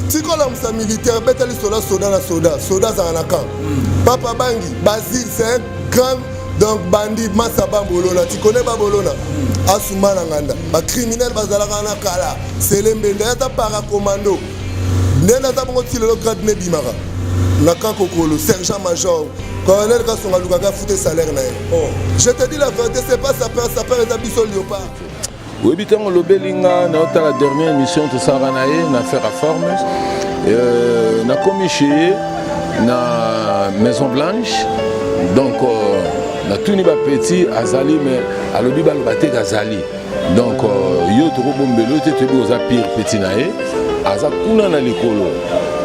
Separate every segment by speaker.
Speaker 1: Tikola msa militaire, betali soda za anaka. Papa Bangi, Basile, c'est un grand donc bandit, Massaba Bolona, tu connais pas Bolona? Asuma Nanganda, ba criminel bazalaka na kala, c'est l'embende, yata paracommando. Nena ta bongo tile le grade ne bimara. Naka kokolo, sergent major, colonel Kasonga Lukaga fouté salaire na. Je te dis la vérité, c'est pas sa peur établi sur Léopard.
Speaker 2: Oui, bitango lobelinga na la dernière émission to saranaye na faire réforme. Na commis na Maison Blanche. Donc na tuni ba petit azali mais alobi ba lobate azali. Donc yo to bombelo te te boza pire petit nae aza kuna na likolo.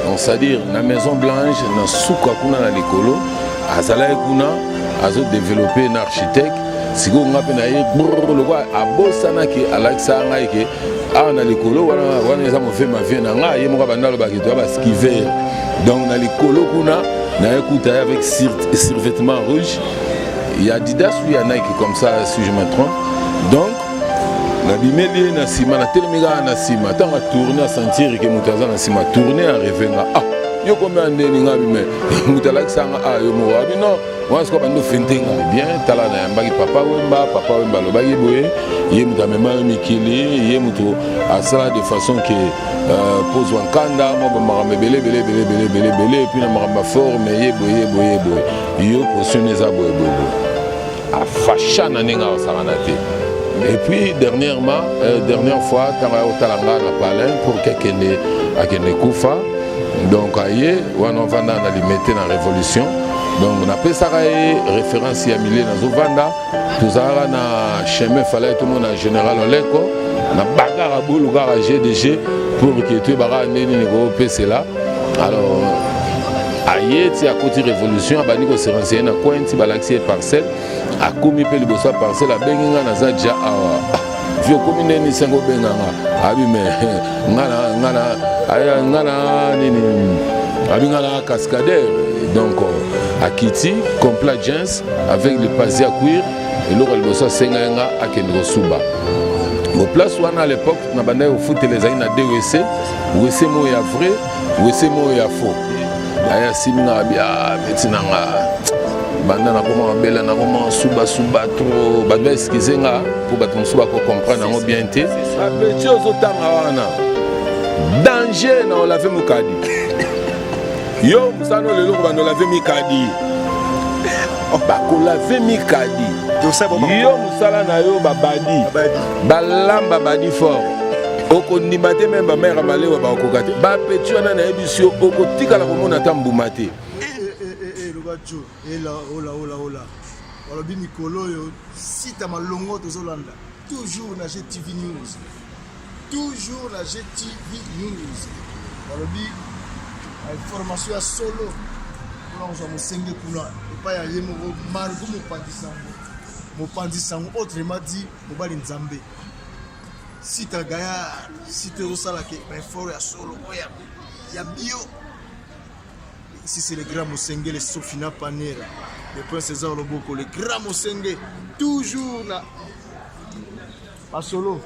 Speaker 2: Donc c'est-à-dire na Maison Blanche na souka kuna na likolo azala kuna azo développer un architecte. Si vous avez un qui a na likolo wana eza mo fait ma vie na nga ye mo ba ndalo ba kitwa ba skiver donc na likolo kuna na écouter avec survêtement rouge il y a Adidas ou il y a Nike comme ça si je me trompe donc na bimeli na sima na telemiga na sima tant à tourner à sentir que mutaza na sima tourner à revenir ah yo combien ndeni nga bime mutala kisanga ah yo mo abi non moi ce qu'on va nous faire bien tala na mbaki papa wemba lobaki boye ye muta mema mikili ye muto asala de façon que pose wankanda mo ba marame belé et puis na maramba forme ye boye yo positionner za boye a facha na ninga osana te et puis dernière fois tanga otalanga na palais pour kekene akene kufa donc aye wana vanda na limité na révolution. Donc on appelle ça référence à Milé dans Zovanda. Tout ça na chemin fallait tout le monde en général en l'éco. Na bagarre à boule à GDG pour que tu bara neni négo PC là. Alors aïe ti à côté révolution abani ko se renseigner na coin ti balaxi parcelle a commis pe liboso parcelle a benga na za ja vieux commune ni sengo benga abi mais ngana nini abi ngana cascadeur donc à Kiti, complet jeans avec le pasé à cuir et l'autre le bossa senga à Kendro Suba. Au place où on à l'époque, on a bandé au foot les années à DWC, WC mo ya vrai, WC mo ya faux. Aya simna bia betinanga banda na comment bela na comment suba trop badba excuser nga pour baton suba ko comprendre ngo bien té. A petit ozotanga wana. Danger na olavé mukadi. Yo musano lelo bando laver mikadi bakolaver mikadi yo musala na yo babadi balamba badi fort okondima te même ba mère malewa ba okokate ba petit wana na ebisio okotikala komona ta mbuma te
Speaker 3: lobacho ela ola walobi mikolo yo sita malongo tozolanda toujours na GTV News walobi formation à solo pour nous enseigner pour et pas y aller mon margo mon pandisango autrement dit mon bali nzambe si tu gaya si tu osala ke ben fort ya solo ya bio ici c'est le grand Mosenge le Sofina Panera le prince César Loboko le grand Mosenge toujours na pas solo.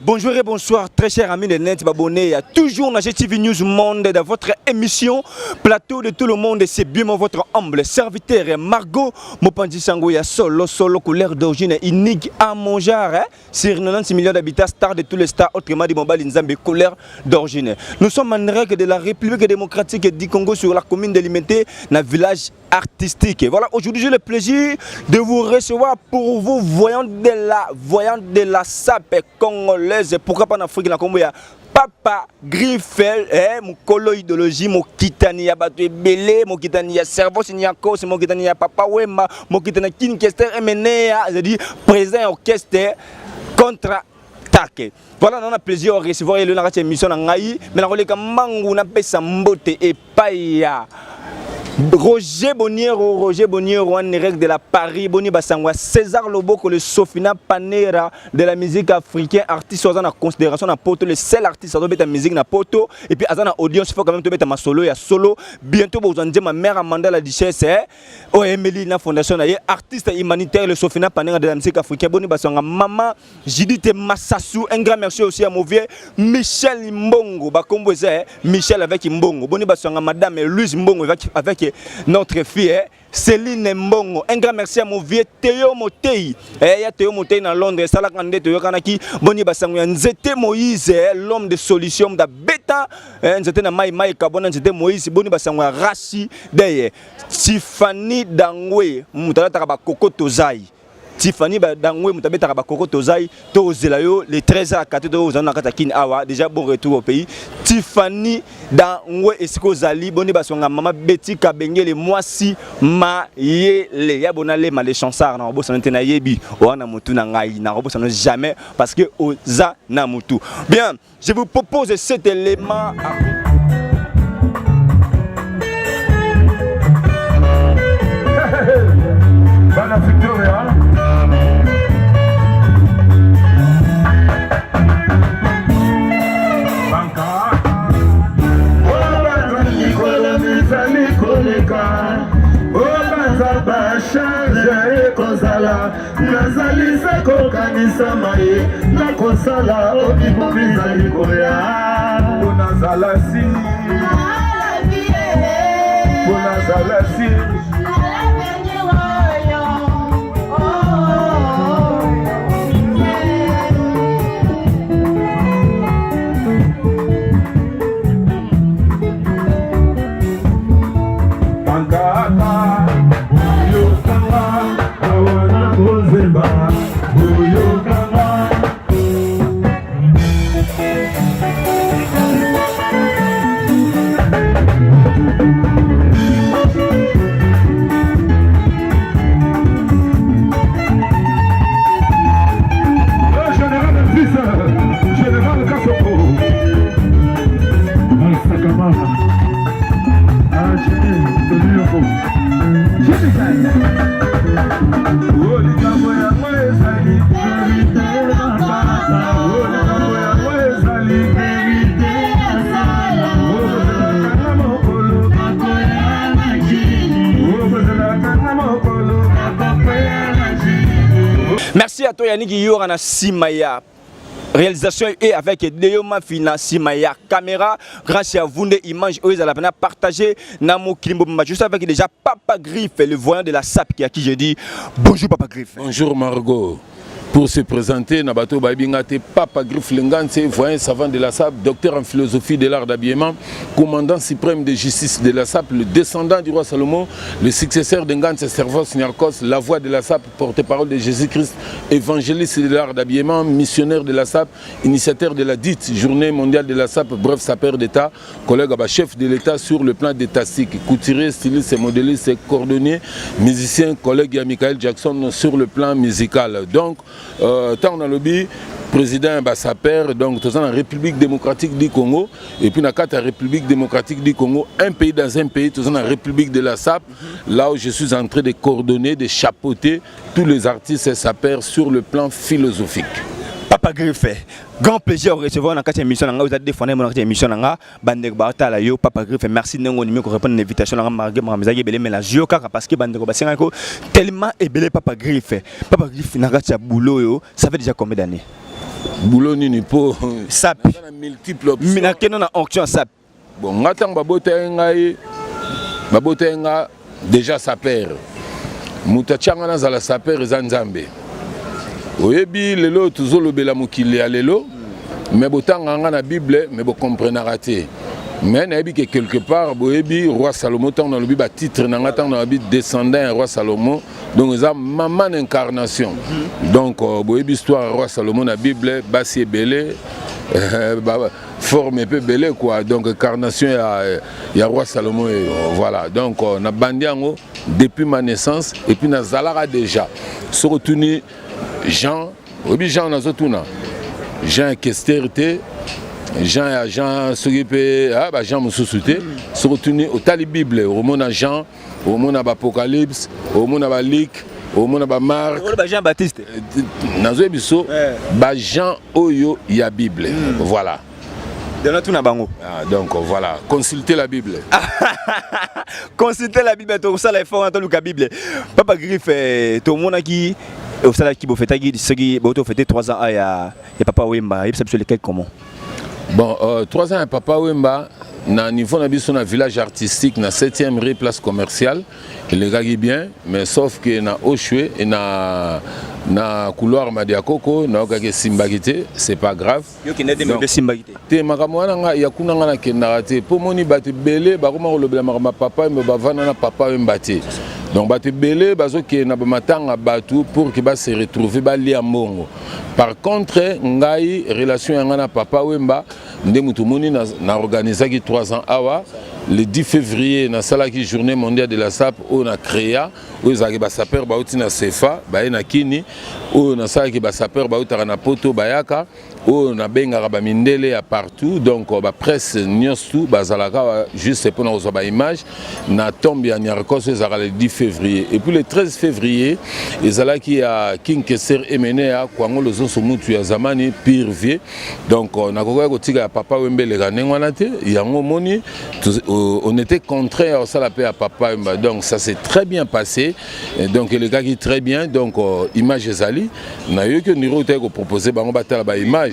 Speaker 4: Bonjour et bonsoir, très chers amis de Net Babonné. Toujours dans GTV News Monde, dans votre émission Plateau de tout le monde. C'est bien votre humble serviteur Margot Mopandi Sangoya, solo couleur d'origine unique à mon genre. Sur 96 millions d'habitants, star de tous les stars, autrement dit Mobile Nzambe, couleur d'origine. Nous sommes en règle de la République démocratique du Congo sur la commune de Limité, dans le village artistique. Voilà, aujourd'hui j'ai le plaisir de vous recevoir pour vous voyant de la sape congolaise. Pourquoi pas en Afrique la Congo? Papa Griffel, mon colo idéologie, mon kitani ya bato belé, mon kitani ya cerveau, signako, c'est mon kitani ya Papa Wemba, mon kitani Kinkester MNA, c'est-à-dire président orchestre contre attaque. Voilà, on a plaisir de recevoir le narratif émission en Ngaï, mais on a mangu na pesa mbote et païa. Roger Bonniero, en direct de la Paris, Boni Basangwa, César Loboko, le Sofina Panera de la musique africaine, artiste en considération na poto, le seul artiste qui a musique na poto, et puis à audience, il faut quand même te mettre ma solo, il y a solo, bientôt vous en dire ma mère Amanda la Duchesse, Emily na fondation, artiste humanitaire, le Sofina Panera de la musique africaine, Boni Basangwa, maman, Judith Massassou, un grand merci aussi à mon vieux Michel Mbongo, Bakombo, Michel avec Mbongo, Boni Basangwa, madame Louise Mbongo avec notre fille Céline Mbongo. Un grand merci à mon vieux Théo Motei. Il y a Théo Motei dans Londres. Ça l'a grandi Théo Kanaki. Boni Basangwa. Nzete Moïse, l'homme de solution da bêta. Nzete na Mai Kabona. Nzete Moïse. Boni Basangwa. Rachi Deye. Tiffany Dangwe. Moutala Taraba Koko Tozai. Tiffany Dangwe Mutabe Taraba Koko Tozai. Tozelayo. Les 13 à 4 aux Anakatakin Awa. Déjà bon retour au pays. Tiffany Dangwe Esiko Zali. Boni Basangwa. Maman Betty Kabengele. Mwasi Mayele. Ya bonale ma les chansards. Na robo sanete na yebi. Oana mutu na ngai. Na robo sanete jamais. Parce que oza na mutu. Bien. Je vous propose cet élément.
Speaker 5: Bana Victoria. Nazalisa kokanisa mai na kosala obibubiza likoya bonazalasi bonazalasi
Speaker 4: Merci à toi Yannick Yorana Simaya. Réalisation et avec Deoma Fina Simaya caméra grâce à vous des images où ils allaient partager Namo Kilimbo juste avec déjà Papa Griffe le voyant de la SAP qui à qui je dis bonjour Papa Griffe.
Speaker 2: Bonjour Margot. Pour se présenter, Nabato Baibingate, Papa Griffe Lengance, voyant savant de la SAP, docteur en philosophie de l'art d'habillement, commandant suprême de justice de la SAP, le descendant du roi Salomon, le successeur de Ngance Servos Niarkos, la voix de la SAP, porte-parole de Jésus-Christ, évangéliste de l'art d'habillement, missionnaire de la SAP, initiateur de la dite journée mondiale de la SAP, bref sapeur d'État, collègue chef de l'État sur le plan d'étatique, couturier, styliste et modéliste, cordonnier, musicien, collègue à Michael Jackson sur le plan musical. Donc, tant on a lobby, président ambassadeur, donc dans la République démocratique du Congo, et puis dans la République démocratique du Congo, un pays dans un pays, dans la République de la SAP, là où je suis en train de coordonner, de chapeauter tous les artistes et sapeurs sur le plan philosophique.
Speaker 4: Papa Griffe, grand plaisir de recevoir dans cette émission. Vous avez défendu mon émission. Bandek Bartala yo Papa Griffe, merci de nous répondre à l'invitation. Parce que Bandek Bassin tellement ébélé Papa Griffe. Papa Griffe n'a pas boulot yo. Ça fait déjà combien d'années?
Speaker 2: Boulot ni po.
Speaker 4: SAP.
Speaker 2: Multiple options.
Speaker 4: Mais on a onction SAP.
Speaker 2: Bon, n'attends babotenga déjà saper. Mutachanga na zala saper zanzambe. Oyebi lelo tuzolo bela mokili ya lelo mais botanga nga na Bible mais bo comprendre raté mais na yebi que quelque part boyebi roi Salomon tant dans le Bible titre na nga tant dans le Bible descendant roi Salomon donc ça maman incarnation donc boyebi histoire roi Salomon na Bible basi belé forme un peu belé quoi donc incarnation ya roi Salomon et voilà donc na bandiango depuis ma naissance et puis na zalara déjà se retourner Jean, Jean Nazotuna, Jean Kesterité, Jean et Jean s'occuper Jean Moussouté se retourner au tali Bible au monde Jean au monde Apocalypse au monde Luc au monde Marc
Speaker 4: Jean Baptiste
Speaker 2: nazo biso Jean oyo ya Bible voilà donc voilà consultez la Bible
Speaker 4: consultez la Bible tout ça les forts dans le Bible Papa Griff tout le monde qui au salaire qui vous faites qui vous fêtez 3 ans à Papa Wemba il s'appelle lequel comment
Speaker 2: bon 3 ans à Papa Wemba na niveau na biso na village artistique na 7e rue place commerciale il est bien mais sauf que na Oshwe et na couloir Madiakoko na okake simbagité c'est pas grave
Speaker 4: yo ki na de simbagité
Speaker 2: te makamwana nga ya kuna nga na kenarate po moni bate belé ba koma kolobela makama papa me bavana na papa mbate donc bate belé bazoke na bamatanga batu pour que ba se retrouver ba lia mbongo par contre ngai relation yanga na papa Wemba nde mutu moni na organiser ki 3 ans awa le 10 février na salaki journée mondiale de la sape on a créé où zaki ba saper ba uti na sefa ba na kini où na salaki ba saper ba uta na poto bayaka où na benga ba mindele à partout donc ba presse nyonsu ba zalaka juste pour nous ba image na tombe ya Nyarkos ezaka le 10 février et puis le 13 février ezalaki ya King Kesser Emenea kwango lozo mutu ya zamani pire vie donc na kokoya kotika ya papa Wembele kanengwana te yango moni on était contraint à ça la paix à papa Wemba donc ça s'est très bien passé et donc les gars qui très bien donc image ezali na yo que niro te ko proposer bango batala ba image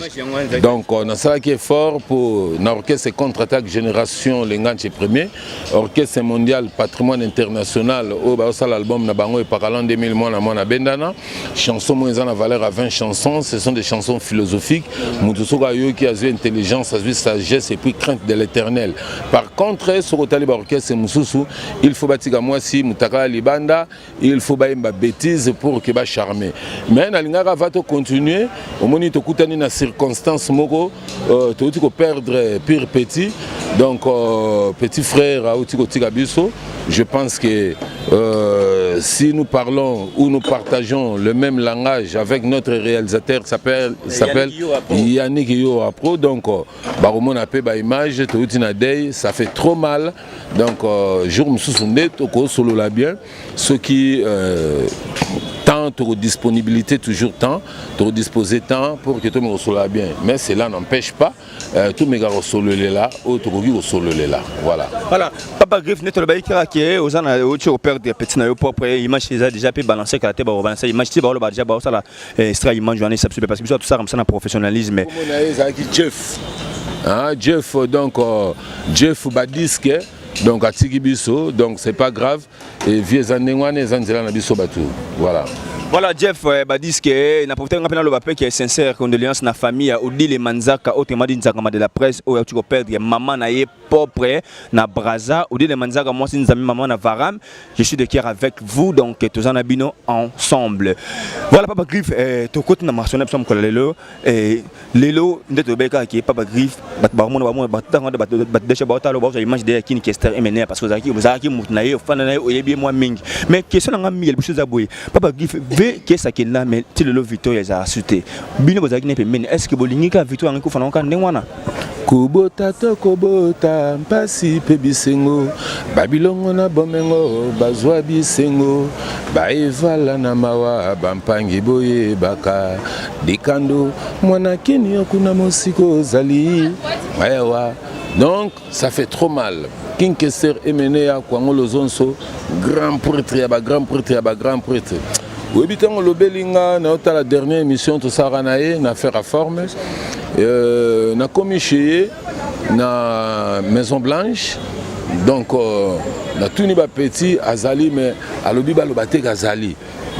Speaker 2: donc on a ça qui est fort pour l'orchestre contre-attaque génération Lenganche premier orchestre mondial patrimoine international au ba ça l'album na bango et par l'an 2000 moi na bendana chansons moins en valeur à 20 chansons ce sont des chansons philosophiques mutu soka yo qui a eu intelligence a eu sagesse et puis crainte de l'éternel par contre sur le orchestre mususu il faut bâtir moi si mutaka libanda il faut baimba bêtise pour que ba charmer mais na lingaka va to continuer au moni to kutani na circonstance moko to uti ko perdre pire petit donc petit frère a uti ko tika biso je pense que si nous parlons ou nous partageons le même langage avec notre réalisateur s'appelle Yannick Yoapro donc baromon a pe ba image to uti na day ça fait trop mal donc jour mususunde to ko solo la bien ce qui tant de disponibilité toujours temps de disposer temps pour que tout le monde soit bien mais cela n'empêche pas tout mes gars solo là autre qui solo là voilà
Speaker 4: Papa Griff net le baï qui aux ans au père des petits na yo propre image déjà peut balancer la tête ba balancer image ti ba lo déjà ba ça la extra image journée ça parce que tout ça comme ça na professionnalisme mais Jeff donc Jeff Badiske donc à Tigibiso donc c'est pas grave et vieux anengwane zanzela na biso batu voilà Jeff Badiske na profiter ngapena lo bapé qui est sincère condoléances na famille Odile Manzaka autrement dit nzakama de la presse au tu ko perdre maman na ye propre na Braza Odile Manzaka moi si nzami maman na Varam je suis de cœur avec vous donc tous en abino ensemble voilà Papa Griff to côté na marché na psom ko lelo lelo ndeto beka ki Papa Griff bat ba mo bat déjà ba talo ba image de King Kesser Emenea parce que zaki mutna ye fana na oyebi moi mingi mais question nga mi el chose aboy Papa Griff qu'est-ce qu'il a mais tu le victoire ya assuté bino bozaki ne pemene est-ce que bolingika victoire ngiko fana ka ndengwana
Speaker 2: kubota to kobota mpasi pe bisengo babilongo na bomengo bazwa bisengo baevala na mawa bampangi boye baka dikando mwana kini okuna mosiko zali ayawa donc ça fait trop mal King Kesser Emenea kwango lozonso grand prêtre ya ba grand prêtre oui, le Belinga, la dernière émission, tout ça, on a fait réforme. On a commis chez la Maison Blanche. Donc, on a tout mis petit Azali, mais à l'obi balobaté Azali.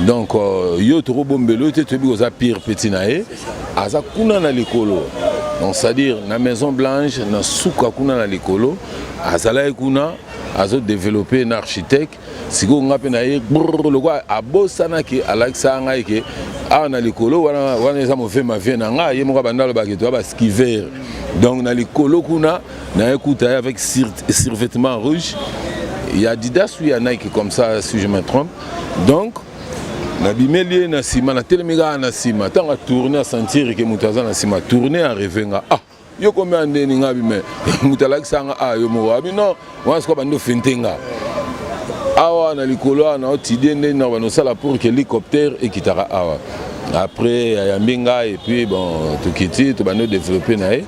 Speaker 2: Donc, yo trop bombelo, tu es pire petit nae. Aza kuna na likolo. Donc, c'est-à-dire, la Maison Blanche, na souka kuna na likolo. Azala kuna. Azo développer un architecte si go ngape na ye le quoi abosana ki Alexa ngai ke ana likolo wana za move ma vie na nga ye mo ba ndalo ba ke to ba skiver donc na likolo kuna na écoute avec survêtement rouge il y a Adidas ou il y a Nike comme ça si je me trompe donc na bimeli na sima na telemega na sima tanga tourner à sentir que mutaza na sima tourner à revenga yo comme ande ni ngabi me mutalaki sanga yo mo abi non moi ko bando fintinga awa na likolo na otidie nde na bano sala pour que l'hélicoptère ekitara awa après ayambinga et puis bon tukiti to bando développer nae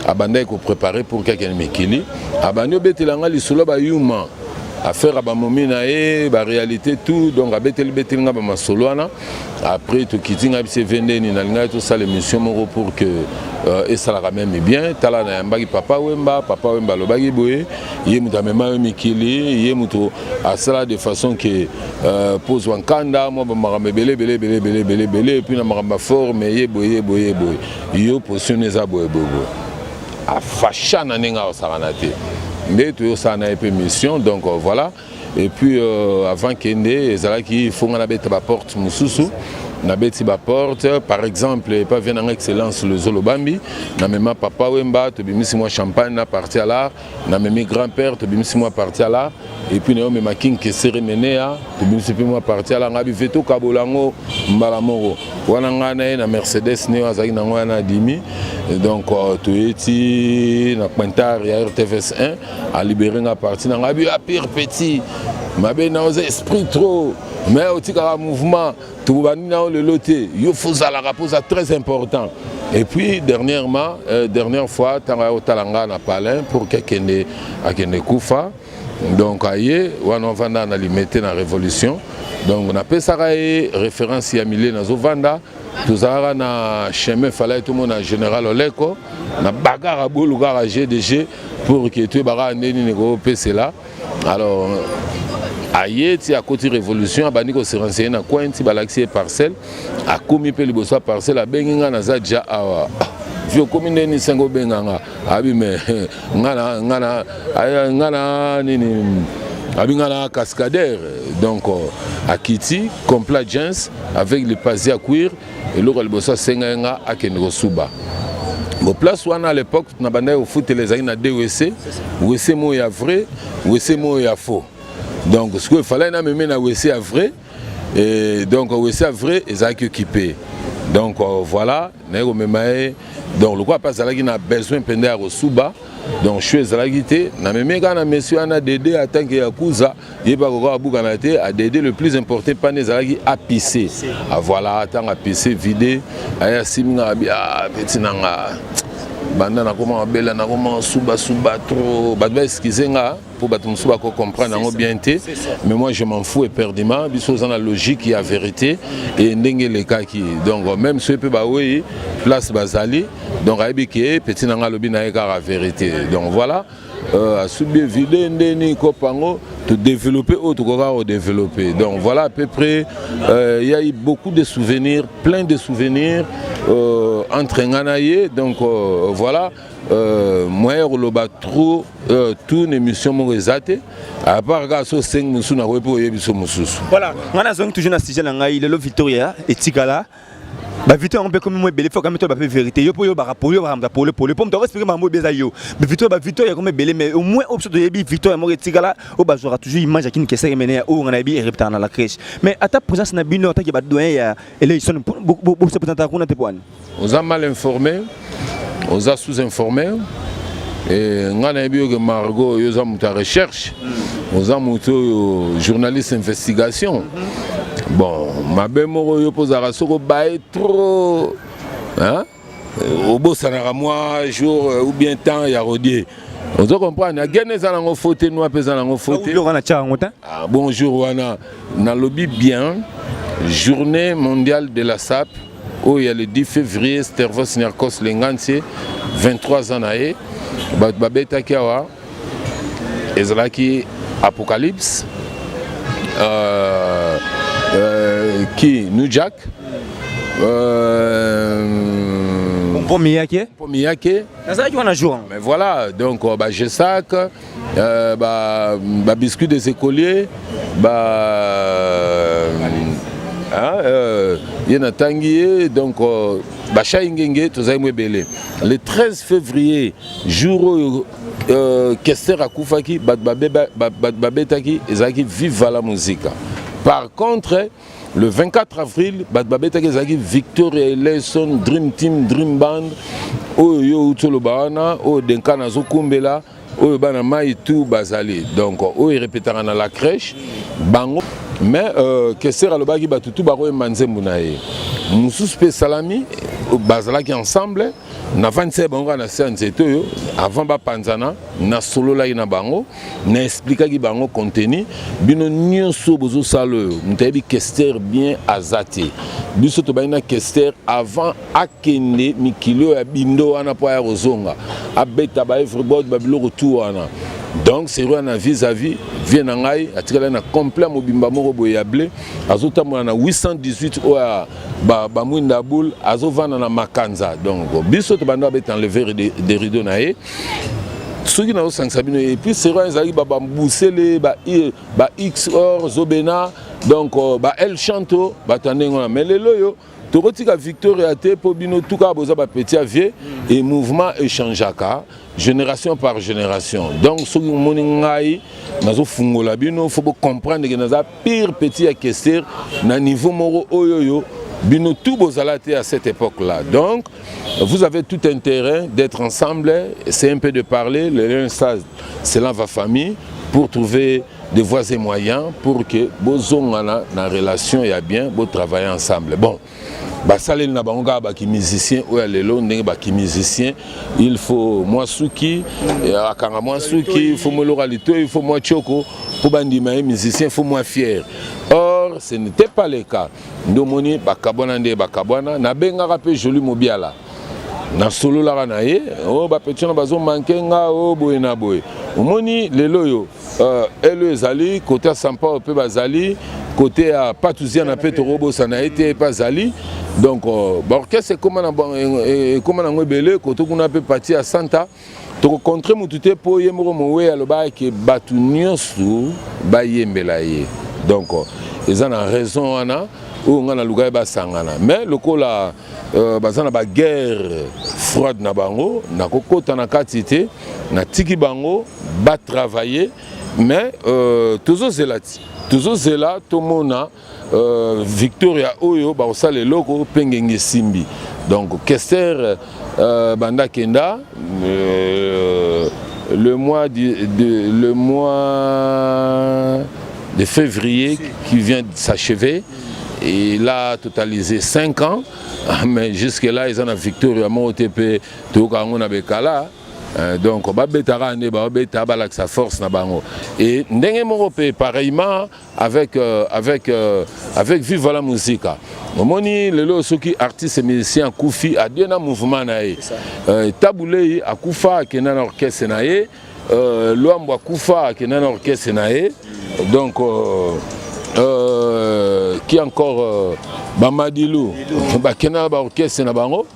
Speaker 2: abanda ko préparer pour quelqu'un mekili abando betelanga lisolo ba yuma affaire à Bamomina et la réalité tout donc à Betel Betelinga Bamasoloana après tout quitting à se vendre ni na tout ça l'émission pour que et ça la ramène bien tala na mbagi papa wemba lobagi boye yé muta mema mikili yé muto à cela de façon que pose wankanda moi ba belé et puis na maramba forme yé boye yo positionner za boye a fachana ninga osaranate mais tout ça n'a pas mission donc voilà et puis avant qu'il y faut qu'on ait la porte mususu na beti ba porte par exemple pas venir en excellence le Zolobambi na même papa wemba to bimisi moi champagne na parti à là na même grand-père to bimisi moi parti à là et puis na même king que cérémonia to bimisi moi parti à là ngabi veto kabolango mbala moro wana ngana na Mercedes ne azaki na ngwana dimi donc to eti na Quintar ya RTVS 1 a libéré na parti na ngabi a pire petit mabe na esprit trop mais au tika mouvement tout va le loté il faut ça la rapport très important et puis dernière fois tanga au talanga na palin pour quelqu'un à kene kufa donc aye wana vanda na limité na révolution donc on appelle ça référence ya milé na zovanda tuzara na chemin fallait tout monde en général oleko na bagarre à boulou garage GDG pour que tu bara neni nego PC là alors Ayeti à côté révolution a bani ko se renseigner na cointi balaxi parcelle a commis pe liboso parcelle a benginga na za ja awa vio commune ni sengo benganga abi me ngana nini abi ngana cascadeur donc à Kiti compliance avec les pasiers à cuir et le liboso senga a kengo suba. Bon place où à l'époque na banda au foot les aïna DWC WC mo ya vrai WC mo ya faux. Donc ce qu'il fallait même na WC à vrai et donc WC à vrai ils ont équipé. Donc voilà, nego memae donc le quoi pas ça là qui a besoin pender au suba donc je suis à la guité na même quand monsieur ana dédé en tant que yakuza il va ko abuka na té a dédé le plus important pas les alagi à pisser. Ah voilà, tant à pisser vider aya siminga bia petinanga banda na comment bela na comment suba trop badba excusenga pour batum suba ko comprendre en bien té mais moi je m'en fous éperdument biso dans la logique et la vérité et ndenge les cas qui donc même ceux peut ba oui place bazali donc aibike petit nanga lobi na la vérité donc voilà à subir vider ndeni kopango de développer autre qu'on développer donc voilà à peu près il y a eu beaucoup de souvenirs plein de souvenirs entre nganaye donc voilà moi loba trop tout une émission morizate à part gaso 5 musu na wepo yebiso mususu
Speaker 4: voilà ngana zong toujours na sujet na ngai le Victoria et Tikala ba Victoria on peut comme moi belé faut quand même toi ba vérité yo ba rapport yo ba pour le pour me expliquer mambo beza yo mais Victoria comme belé mais au moins option de yebi Victoria mo Tikala o ba jouera toujours image qui ne kesse mener o ngana bi repta na la crèche mais à ta présence na bino ta ki ba doyen ya élection pour se présenter kuna te poane
Speaker 2: on a mal informé on a sous-informé et ngana bi que Margot yo za muta recherche on a muto journaliste investigation bon ma bémoro yo posera soko bae trop hein au beau ça n'a moi jour ou bien temps ya rodier on doit comprendre gagner ça dans faute nous apesa dans faute bonjour wana na lobby bien journée mondiale de la SAP où il y a le 10 février Stervos Nerkos Lenganse 23 ans naé babeta kiawa ezalaki apocalypse qui nous Jack
Speaker 4: Pomiyake
Speaker 2: ça qui on a joué mais voilà donc bah Gessac bah biscuit des écoliers yena tangié donc bacha ingenge tozaimwe belé le 13 février jour Kester akufaki babetaki ezaki vive la musique. Par contre le 24 avril babetaki ezaki Victoria Lesson Dream Team Dream Band oyo utolo baana o denkana zo kumbela oyo bana mai tout bazali donc oyo répétera na la crèche bango mais Kester alobaki batutu baro manzembu na ye mususu pe salami bazalaki ensemble na vanse bango na séance toyo avant ba panzana na solo la ina bango na expliquaki bango contenu bino nyonso bozo salo mutabi Kester bien azati biso to baina Kester avant akende mikilo ya bindo wana po ya rozonga abeta ba everybody ba bilo retour wana donc c'est vrai na vis-à-vis vient ngai atikala na complet mobimba moko boyable azotamona na 818 oya ba mwinda boule azovana na makanza donc biso to bando abeta enlever des rideaux na ye soki na osangisa bino et puis c'est vrai ezali ba mbusele ba X or zobena donc ba El Chanto batandengo na melelo yo tokotika Victoria te po bino tuka boza ba petit vieux et mouvement échangeaka génération par génération donc soki moni ngai nazo fungola bino faut comprendre que naza pire petit à Kester na niveau moro oyoyo bino tout bozalate à cette époque là donc vous avez tout intérêt d'être ensemble c'est un peu de parler le stage c'est là va famille pour trouver des voies et moyens pour que bozongana na relation ya bien bo travailler ensemble bon basaleli na bango ba ki musicien ou lelo ndenge ba ki musicien il faut moi suki akanga moi suki il faut mo loralité il faut moi choko pour bandima musicien il faut moi fier or ce n'était pas le cas ndomoni bakabwana nde bakabwana na benga rapé joli mobiala na solo la na ye o ba petit na bazo mankenga o boye na boye omoni lelo yo elo ezali côté Sampa pe bazali côté à Patouzia na Petorobo ça n'a été pas zali donc orchestre comment na ngwebele côté kuna pe parti à Santa to rencontrer mutute po yemoro mowe aloba ke batu nyonso ba yembela ye donc ils ont raison ana ou ngana luga ba sangana mais lokola bazana ba guerre froide na bango na kokota na katite na tiki bango ba travailler mais toujours zela tomona Victoria oyo ba osale loko pengenge simbi donc Kester banda kenda le mois de février qui vient de s'achever. Il a totalisé 5 ans, mais jusque-là, ils ont la Victoria Motepe, Tokango Bekala. Donc, Babetara avec sa force. Et Ndenge pareillement, avec Vive la musique. Moni lelo soki artiste et musicien Koufi a bien un mouvement nae. Taboulé a Koufa qui est dans l'orchestre nae. Luambo Koufa qui est dans l'orchestre nae. Donc qui encore Bamadilou Bakena ba orchestre na bango.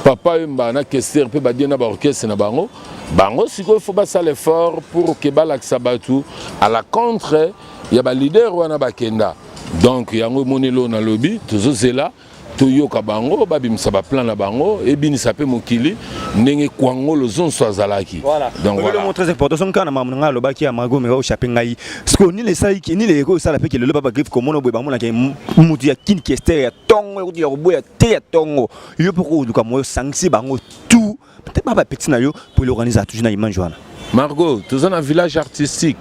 Speaker 2: Papa Mba na Kester pe ba diena ba orchestre na bango. Bango siko faut ba sale effort pour que balak sabatu à la contre il y a ba leader wana bakenda. Donc yango monelo na lobby toujours c'est là toyoka bango babimisa ba plan na bango et binisa pe mokili ndenge kwango lo zonso azalaki.
Speaker 4: Voilà. Donc voilà. Le très important son kana mamnga lobaki ya mago me au chapingai. Sko ni les saiki ni les ko sala pe ke le baba griffe comme on boy ba mona ke mutu ya kin Kester ya tongo ya boya te ya tongo. Yo poko duka mo sangsi bango tout. Peut-être baba petit na yo pour l'organiser toujours na imanjoana.
Speaker 2: Margot, tous un village artistique.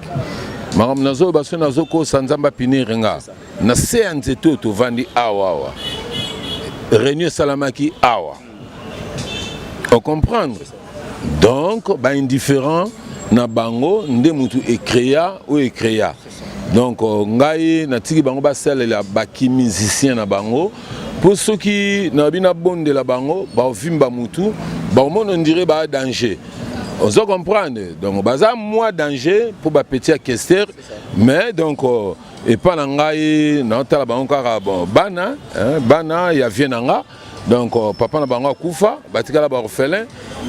Speaker 2: Maram nazo baso nazo ko sanzamba pinirenga. Na séance to vandi awa. Réunion Salamaki awa. On comprend. Donc ba indifférent na bango nde mutu ekrea ou ekrea. Donc ngai na tiki bango ba salela ba ki musicien na bango. Pour ceux qui na bina bonde la bango ba vimba mutu ba on dirait ba danger. On se comprend. Donc baza moi danger pour ba petit Kester mais donc et pas ngai na tala bango kaka bon bana ya vienanga donc papa na bango kufa batika la ba orphelin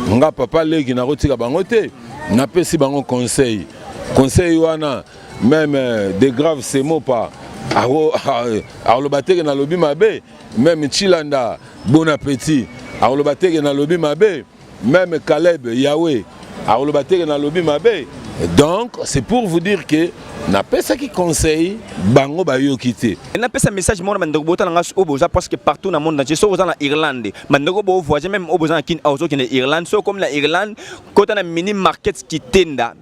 Speaker 2: nga papa legi na rotika bango te na pesi bango conseil wana même des graves ces mots pas alo bateke na lobi mabe même Chilanda bon appétit alo bateke na lobi mabe même Caleb Yahweh alo bateke na lobi mabe Donc, c'est pour vous dire que n'a pas ça qui conseille bango bayo quitter.
Speaker 4: N'a pas ça message moi mandoko bota nga oboza parce que partout dans le monde entier so oza na Irlande mandoko bo voyager même oboza na kin auzo qui na Irlande so comme la Irlande kota na mini market qui tenda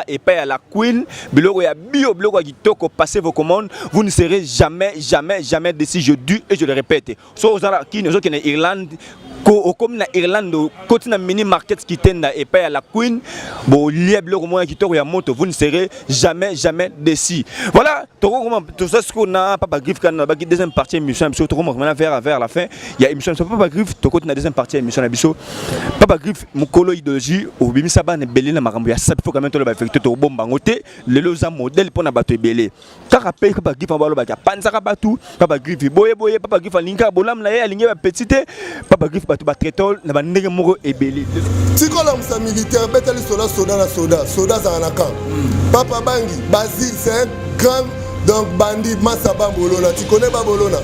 Speaker 4: et pas à la Queen biloko ya bio biloko kitoko passez vos commandes vous ne serez jamais déçus je dis et je le répète so oza na kin auzo qui na Irlande comme na Irlande côté na mini market qui tenda et pas à la Queen bo lié biloko moya kitoko ya moto vous ne serez jamais déçus. Voilà, tout ça ce qu'on a Papa Griff quand on a deuxième partie émission tout comment vers la fin il y a émission Papa Griff to côté na deuxième partie émission na biso Papa Griff mukolo idéologie au bimi saba na belé na makambo ya sapi faut quand même to le ba effectuer to bomba ngote lelo za modèle pour na bato ebelé ka rappel Papa Griff en balo ba panza ka batu Papa Griff boye Papa Griff alinga bolam na ye alinga ba petite Papa Griff batu ba trétol na ba ndenge moko ebelé
Speaker 1: tikola msa militaire betali soda za na camp Papa Bangi Basile c'est un grand donc bandit Massaba Bolona tu connais pas Bolona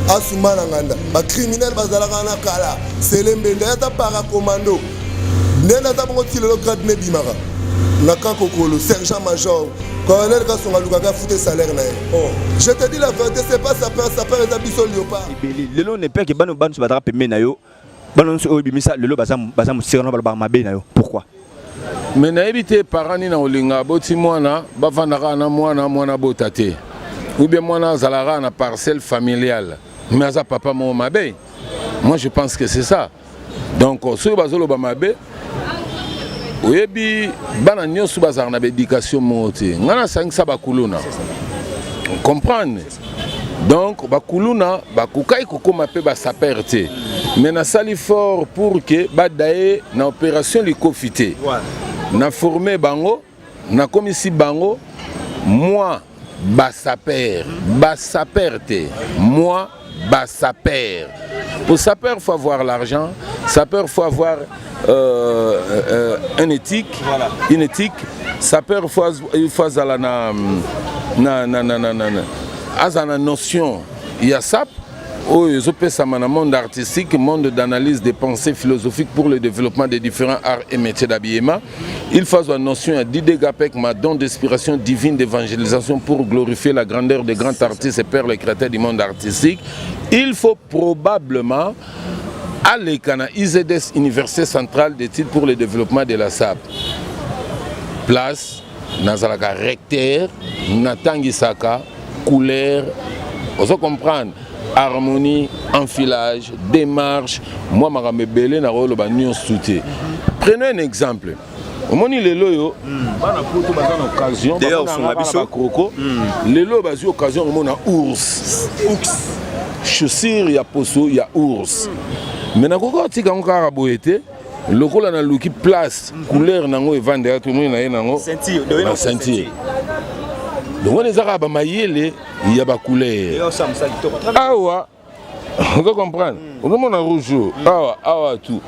Speaker 1: Asumana nganda ba criminel bazalaka na kala selembende ata para commando nena ta bongo tilo grade ne bimara na camp kokolo sergent major colonel Kasonga Lukaka fouté salaire na je te dis la vérité c'est pas sa peur est abisso léopard
Speaker 4: lelo ne père que bano so badra pe menayo bano so obimisa lelo bazam sirano ba mabe na yo pourquoi
Speaker 2: mais na éviter parani na olinga boti mwana bavandaka na mwana botate ou bien mwana zalara na parcelle familiale mais aza papa mo mabe moi je pense que c'est ça donc so bazolo ba mabe oyebi bana nyonso bazara na éducation moté ngana sangisa bakuluna comprendre donc bakuluna bakukai kokoma pe ba saperte mais na sali fort pour que badaye na opération likofité na formé bango na komisi bango moi basaperte moi basaperte pour sapeur faut avoir l'argent sapeur faut avoir une éthique sapeur il faut azala na azana notion ya sap je pense à mon monde artistique, monde d'analyse des pensées philosophiques pour le développement des différents arts et métiers d'habillement. Il faut une notion à Didegapek, ma don d'inspiration divine d'évangélisation pour glorifier la grandeur des grands artistes et pères les créateurs du monde artistique. Il faut probablement aller à l'IZS, Université centrale d'études pour le développement de la SAP. Place, Nazalaka recteur, Natangisaka, couleur, on se comprend. Harmonie, enfilage, démarche, moi je belé na rolo ba nyon souté. Prenez un exemple. Au moment les loyo, bana poto ba na occasion,
Speaker 4: d'ailleurs son abisso
Speaker 2: croko, les loyo ba occasion au mona ours. Chaussures ya poso ya ours. Mais na koko tika ngaka boyete, lokola na luki place, couleur nango e vendre tout monde na nango. Sentir. Donc on est arabes mayele il y a ba couleur. Awa, on peut comprendre. On a rouge. Awa tout.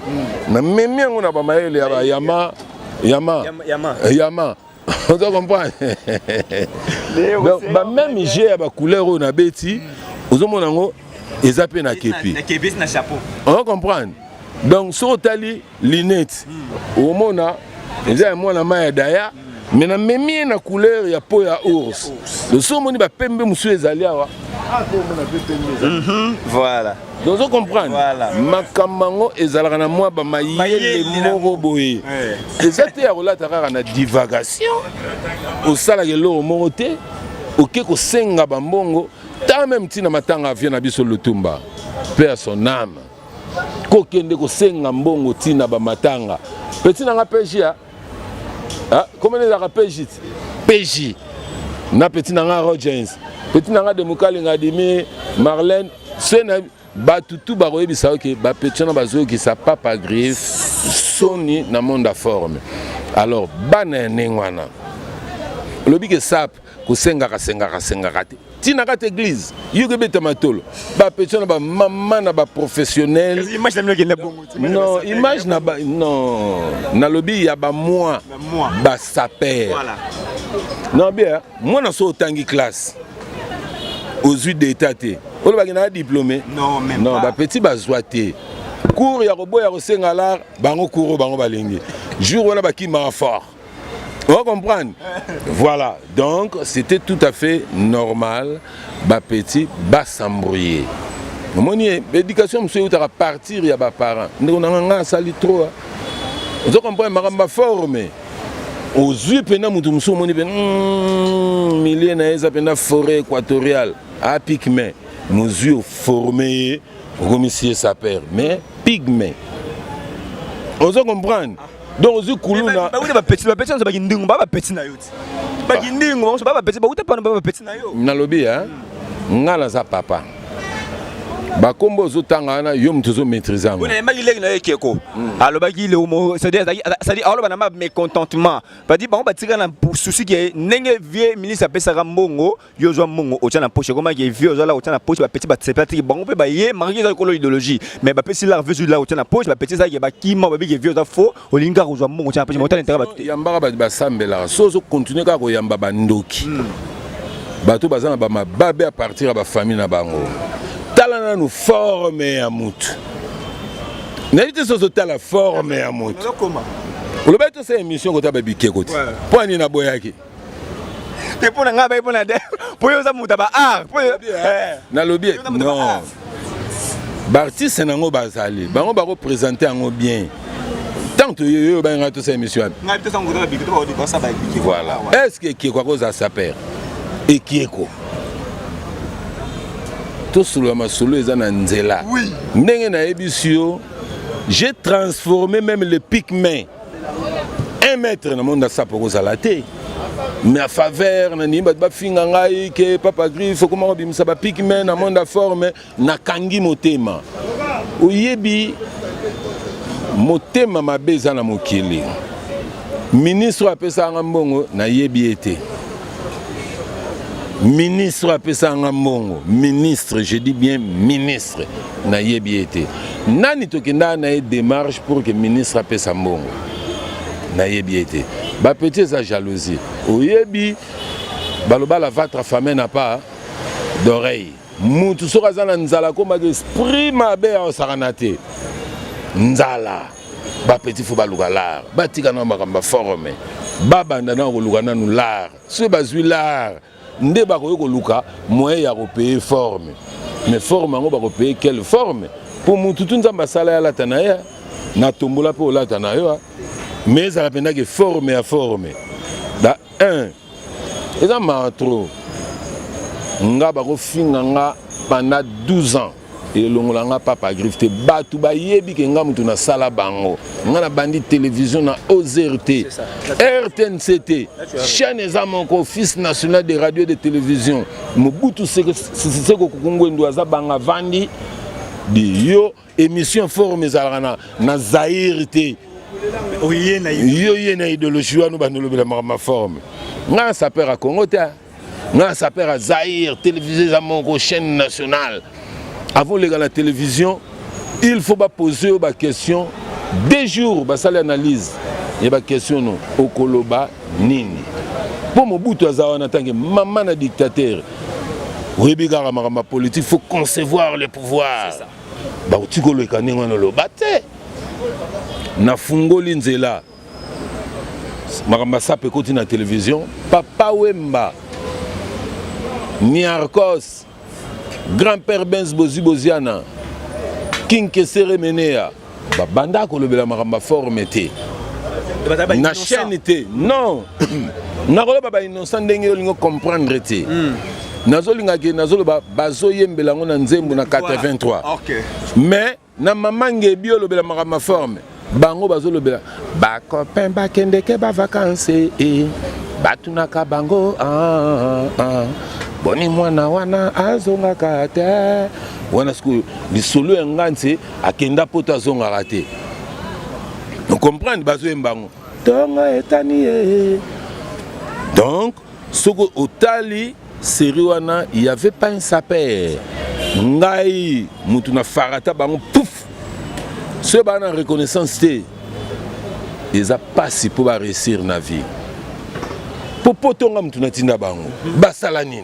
Speaker 2: Na même on a ba mayele ya Yama. On peut comprendre. Donc même j'ai ba couleur on a beti. Ozomona ngo ezape na kepi.
Speaker 4: Na kepi na chapeau.
Speaker 2: On peut comprendre. Donc sur tali lunette. Au mona, eza mona maya daya. Mais na même na couleur ya peau ya ours. Le somoni ba pembe musu ezali awa.
Speaker 4: Voilà.
Speaker 2: Donc on comprend.
Speaker 4: Voilà.
Speaker 2: Makamango ezalaka na mwa ba mayele moko boye. Ezate ya relata kaka na divagation. Osala kelo moko te. Oke ko senga bambongo. Ta même tina matanga vient na biso lutumba. Père son âme. Ko kende ko senga mbongo tina ba matanga. Petit na ngapejia. Ah, comment les rappelle PJ na petit nanga Rogers petit nanga de Mukali ngadimi Marlène c'est na batutu ba royebi sa OK ba petit na bazo ki sa papa Griff soni na monde à forme alors bana nengwana lobi ke sap ko senga te tina ka église yuke beta matolo ba petit na ba maman na ba professionnel
Speaker 4: image na mloki na bongo
Speaker 2: non image na ba non na lobby ya ba moi ba saper
Speaker 4: voilà
Speaker 2: non bien moi na so tangi classe aux yeux d'état té o ba na diplômé
Speaker 4: non même
Speaker 2: non
Speaker 4: pas
Speaker 2: ba petit ba zoité cours ya robo ya senga lar bango cours bango balingi jour wana ba ki ma fort On va comprendre. Voilà, donc c'était tout à fait normal, bah petit, bah s'embrouiller. L'éducation, monsieur, à partir, il y a des parents. On a un sali trop. Vous comprenez, ma formé. Aux yeux, pendant que nous sommes milliers de forêt équatoriale, à pygmée, nos yeux formés, comme si ça perd, mais pygmée. Vous comprenez? Donc, aux yeux, Koulouna.
Speaker 4: Petit, ça va guinding, pas petit na yoti. Pas guinding, on se bat petit, pas petit na yo.
Speaker 2: Nalobi, hein? Ngala za papa. Bakombo zotangana yom tuzo maîtriser.
Speaker 4: On est mal il est keko. Alors bagi le homo, c'est-à-dire alors bana mécontentement. Pas dit bon ba tika na souci qui nenge vieux ministre pesa rambongo, yo zo mongo o tana poche comme il vieux zo là o tana poche ba petit ba sepati bon pe ba yé marié dans colo idéologie. Mais ba pesi la veut là o tana poche ba petit ça qui ba ki mo ba bi vieux za faux o linga o zo mongo tana poche mo tana intérêt ba.
Speaker 2: Yambara ba sambela so continuer ka ko yamba ba ndoki. Bato bazana ba mababe à partir ba famille na bango. Talana nous former à mout. N'avez-vous pas sauté la former à mout? Vous avez fait cette émission que vous avez biqué côté. Point ni na boyaki.
Speaker 4: T'es pour nga ba pour na de. Pour yo za muta ba art.
Speaker 2: Na lobby. Non. Bartis nango bazali. Bango ba représenter ngo bien. Tant que yo ba nga to cette émission.
Speaker 4: Nga to sango ba biqué to ba ça ba biqué.
Speaker 2: Voilà. Est-ce que qui quoi cause à sa père? Et qui est quoi? Tout sur le masolo est en nzela. Oui. J'ai transformé même le pygmée. 1 mètre dans le monde de ça pour vous alater. Mais à faveur, na nimba ba fingangai que papa griffe comment bimsa ba pygmée dans le monde de forme na kangi motema. Oyebi motema mabeza na mokili. Ministre apesa ngambongo na yebi été. Ministre apesa ngambongo, ministre, je dis bien ministre, na yebi été. Nani tokenda na démarche pour que ministre apesa mbongo. Na yebi été. Ba petit sa jalousie. Oyebi baloba la votre femme n'a pas d'oreille. Mutu soka zana nzala koma esprit mabe a saranate. Nzala. Ba petit faut baluka lar. Ba tika na makamba forme. Ba banda na koluka na nu lar. Ce bazui lar. Nde bakoyo koluka moyen ya repérer forme. Mais forme ngo bakopayer quelle forme? Pour mutu tunzamba sala ya latana ya na tombola po latana yo. Mais ça pena que forme à forme. Da 1. Et ça m'a trop. Nga bako finga nga pendant 12 ans. Et l'ongolanga papa griffe te batu ba yebi ke nga mutu na sala bango. Nga na bandi télévision na OZRT. RTNCT. Chaîne ezamoko office national de radio et de télévision. Mobutu seko kukungu ndwaza banga vandi di yo émission forme ezalana na Zaïrité. Yo yena idéologie wana banolobela ma forme. Nga ça perd à Congo ta. Nga ça perd à Zaïre, télévision ezamoko chaîne nationale. Avant les gars la télévision, il faut pas poser des questions. 2 jours, bah ça l'analyse. Il y a des questions non. Okoloba nini. Pour mon bout en tant que maman na dictateur. Oui, bigara ma politique, il faut concevoir le pouvoir. Bah tu ko le kaninga no lo batte. Na fungoli nzela. Maramba sape koti na télévision, Papa Wemba. Niarkos. Grand-père Benz Bozi Boziana, King Kesere Menea, Banda Kolobela Maramba Formete. Na chaîne était. Non. Narola Baba innocent dengue comprendre te. Nazolinga ke nazoloba bazo yembelango na nzembo na 83. Mais na mamange bio lobela Maramba Forme. Bango bazolobela ba copain ba kende ke ba vacances et batunaka bango Boni mwana wana azonga kate wana sku lisolo nganse akenda poto azonga kate. On comprend bazo embango. Tonga etani. Donc soko otali série wana il y avait pas un sapeur. Ngai mutuna farata bango pouf. Ce bana reconnaissance té. Ils a pas si pour réussir na vie. Pour potonga mutuna tinda bango. Basala nini?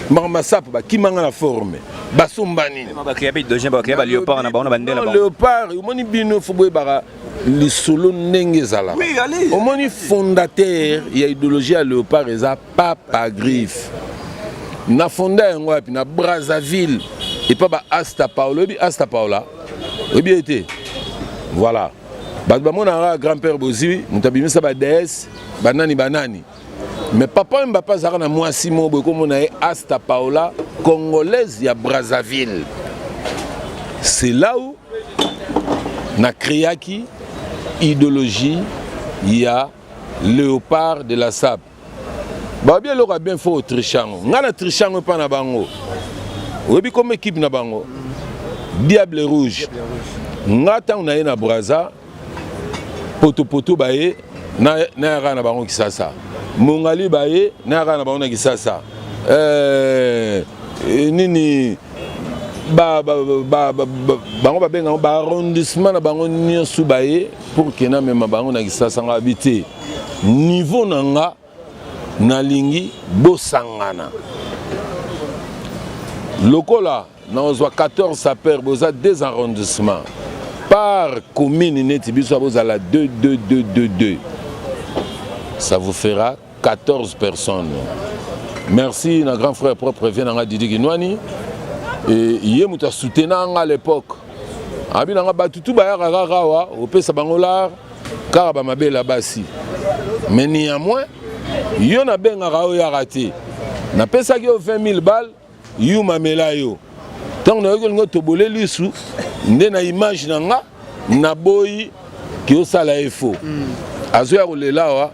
Speaker 2: Marmasap qui manga la forme basumba nini
Speaker 4: ba créer de gens ba créer ba léopard na ba on bandela ba
Speaker 2: léopard moni bino fubwe bara le solo n'engezala.
Speaker 4: Oui, allez.
Speaker 2: Au moins, fondateur, il y a idéologie à Léopard et ça Papa Griffe. Na fondé un puis na Brazzaville et pas Asta Paola, Asta Paola. Et bien été. Voilà. Mon grand-père Bozi, nous avons ça DS, banani. Mais papa Mbapa Zara na moi Simon comme on a Asta Paola, congolaise, il y a Brazzaville. C'est là où na créé qui idéologie, il y a Léopard de la SAP. Bah bien l'aura bien fait au Trichango. On a Trichango pas na bango. Oui comme équipe na bango. Diable rouge. On a tant na na Brazza. Poto baye na na bango qui ça. Mongali baye na na bango qui ça. Nini bango ba benga ba arrondissement na bango nyosu baye pour que na même bango na qui ça habiter. Niveau nanga nalingi bosangana lokola na 14 sapeurs boza 2 arrondissements par commune neti biso bozala 2 ça vous fera 14 personnes. Merci na grand frère propre vient na Didi Kinwani et yé muta soutenant à l'époque abi na batutu ba rawa opesa bangola car ba mabela basi mais néanmoins yo na benga o ya raté na pesa ki 20 000 balles yu mamela yo tant na yo ngo tobole lisu nde na image na nga na boyi ki o sala efo azo ya kolela wa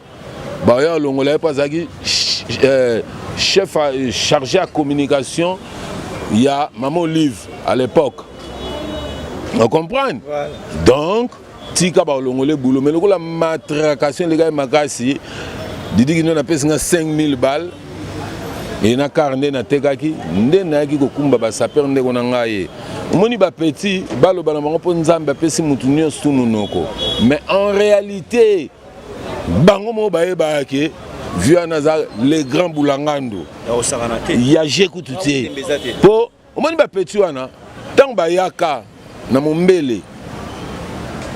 Speaker 2: ba ya longola pas zaki chef chargé à communication il y a maman Olive à l'époque on comprend voilà. Donc tika ba longole boulot mais la matracation les gars makasi Didi qui n'a pas 5 000 balles et na carnet na tekaki nde na ki kokumba ba saper nde ko nanga ye moni ba petit balo bana bango po nzambe pesi mutu nyonso noko mais en réalité bango mo ba yeba ke vu anaza les grands boulangando ya jeku tuté po moni ba petit wana tang ba yaka na mombele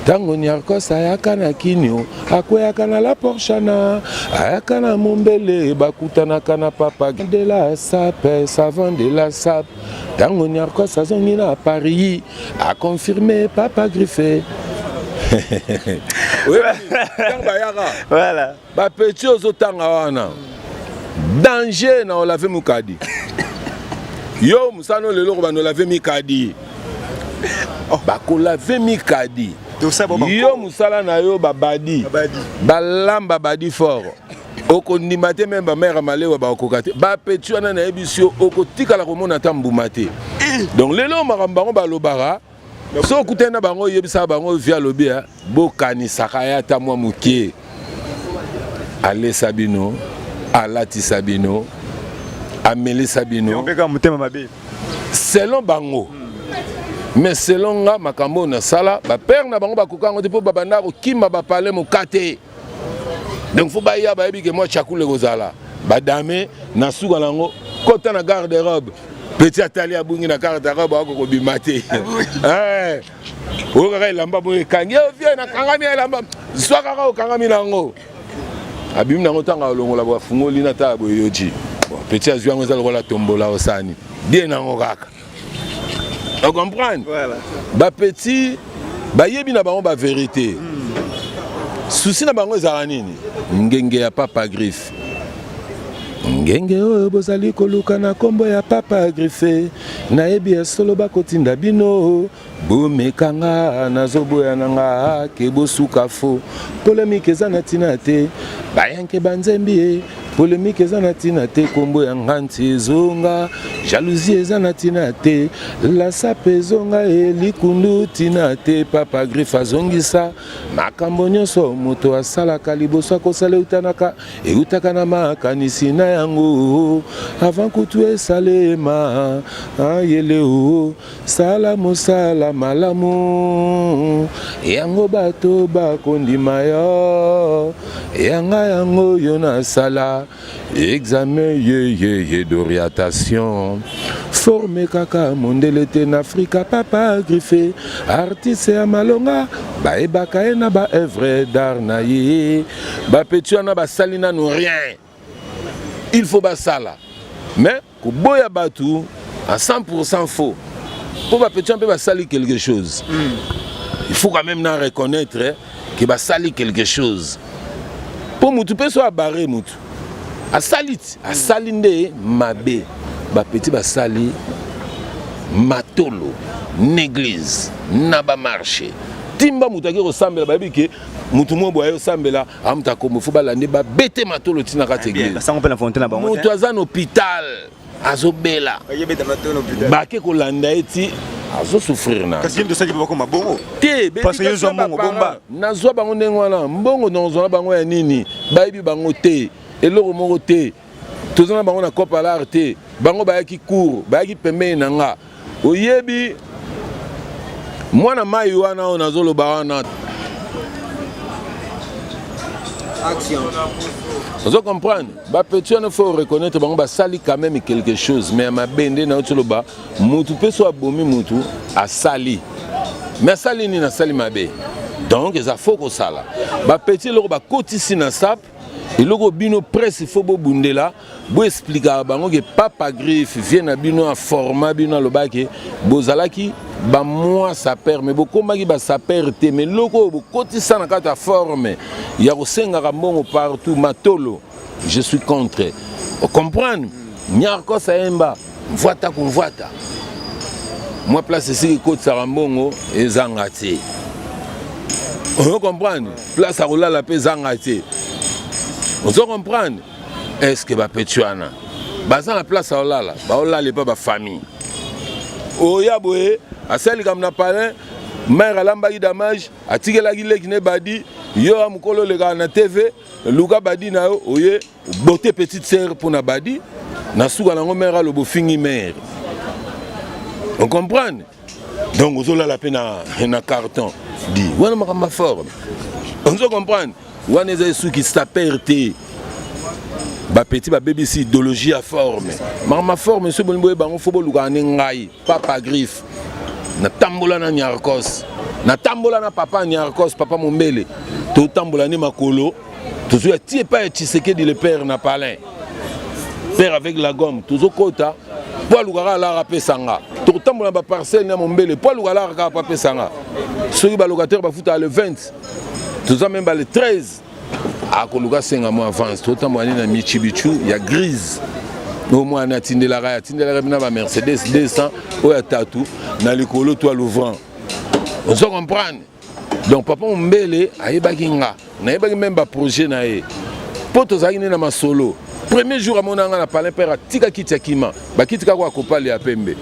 Speaker 2: tango nyarkosa ayaka na kinio akweyaka na la porchana ayaka na mombele bakutanaka na papa de la sape savant de la sape tango nyarkosa zongi na Paris a confirmé papa Griffé. Oui, tango bayaka voilà ba petit ozotanga wana danger na olave mukadi yo musano lelo ba no lave mikadi bakolave mikadi yo musala na yo babadi balamba badi fort okondima te même ba mère malewa ba okokate ba petit wana na ebisio okotikala komona tambuma te donc lelo makambango balobara so okutena bango yebisa bango via lobia bokanisaka ya ta mwa mukie ale sabino alati sabino ameli sabino selon bango. Mais selon nga makambo na sala ba père na bango ba kokango te po babanda ko kima ba parler mo kate donc faut ba ya ba yebi ke moi chakule kozala ba dame na suka nango kota na garde-robe petit atali abungi na garde-robe ko bimate o ka lamba bo kangi o vie na kangami lamba swaka ka o kangami nango abim nango tanga longola ba fungoli na tabo yoji petit azwango za lokola tombola osani bien nango kaka. On comprend? Voilà. Ba petit, ba yebi na bango ba vérité. Souci na bango za nini? Ngenge ya papa Griffe. Ngenge o bozali koluka na kombo ya papa Griffe. Na yebi solo ba kotinda bino. Bomekanga nazoboya nanga ke bosuka fo. Polémique ezana tinate. Bayanke banzembi. Polémique ezana tinate kombo ya nganti zonga. Jalousie ezana tinate. La sape zonga likundu tinate. Papa Griffe azongisa. Makambo nyonso moto asala kaliboso akosala utanaka. Eutaka na makanisi na yango. Avant kutu esalema. Ayele o. Salamu salam malamu yango bato bakondima yo yanga yango yo na sala examen d'orientation. Formé kaka mondele te na Afrika papa griffé artiste ya malonga ba ebaka na ba œuvre d'art na ye ba petuana ba salina no rien. Il faut ba sala. Mais ko boya batu à 100% faux. Pour ba petuana pe ba sali quelque chose. Il faut quand même na reconnaître que ba sali quelque chose. Pour mutu pe so barré mutu. A salit, a salinde mabe. Ba petit ba sali matolo néglise naba marché timba mutaki ressemble ba biki mutu mo boyo sambela amta ko mufu balande ba bete matolo tina ka église
Speaker 4: ça on peut la fontaine ba
Speaker 2: mutu azan hôpital azobela ba ke ko landa eti azo souffrir na
Speaker 4: kasi ndo saki ba ko mabongo
Speaker 2: te
Speaker 4: parce que yo mbongo bomba
Speaker 2: nazwa bango ndengwana mbongo donzo bango ya nini ba ibi bango te eloko moko te tozana bango na copa l'arte bango bayaki cours bayaki pembe nanga oyebi mwana mai wana on azoloba wana
Speaker 4: action
Speaker 2: vous comprenez ba petit on faut reconnaître bango ba sali quand même quelque chose mais ma bende na otoloba mutu peso abomi mutu a sali mais sali ni na sali mabe donc ça faut ko sala ba petit loko ba kotisi na sap et le bino presse il faut bundela bo expliquer bango que papa griffe vient na bino a format bino lobaki bozalaki ba moi ça perd mais beaucoup maki ba ça perd mais loko bo kotisa na kata forme ya ko senga mbongo partout matolo je suis contre vous comprenez nyarko saemba mvata kumvata moi place ici kotisa mbongo ezangati vous comprenez place à rouler la pesangati. Vous comprenez? Est-ce que va petuana? Bazan la place à Olala, Olala pas ma famille. Oya boye, à celle comme n'a pas mère à l'ambagi damage, à tigé la guille qui n'est badi, yo am kolo le gars na TV, Luka badi na yo, oye, beauté petite sœur pour na badi, na souga na mère le beau fini mère. Vous comprenez? Donc vous avez la peine na carton. Dit, voilà ma forme. On se comprend? Wana eza sou qui s'aperte ba petit ba baby si idéologie à forme ma forme ce bon boye bango fobo luka ngai papa griffe na tambola na nyarkos na tambola na papa nyarkos papa mombele to tambola ni makolo to zo tie pas Tshisekedi le père na palin père avec la gomme to zo kota po luka la rapé sanga to tambola ba parcelle na mombele po luka la ka papa sanga ceux ba locataire ba futa le 20 tout ça même le 13 à Koluga 5 mois avance tout temps moi na Michibichu il y a grise au moins na tindela na ba Mercedes 200 ou ya tatu na likolo toi l'ouvrant on se comprend donc papa Mbele ayebaki nga na yebaki même ba projet na ye poto zaki na ma solo premier jour à mon anga na palin père tika kitakima ba kitika kwa kopali ya pembe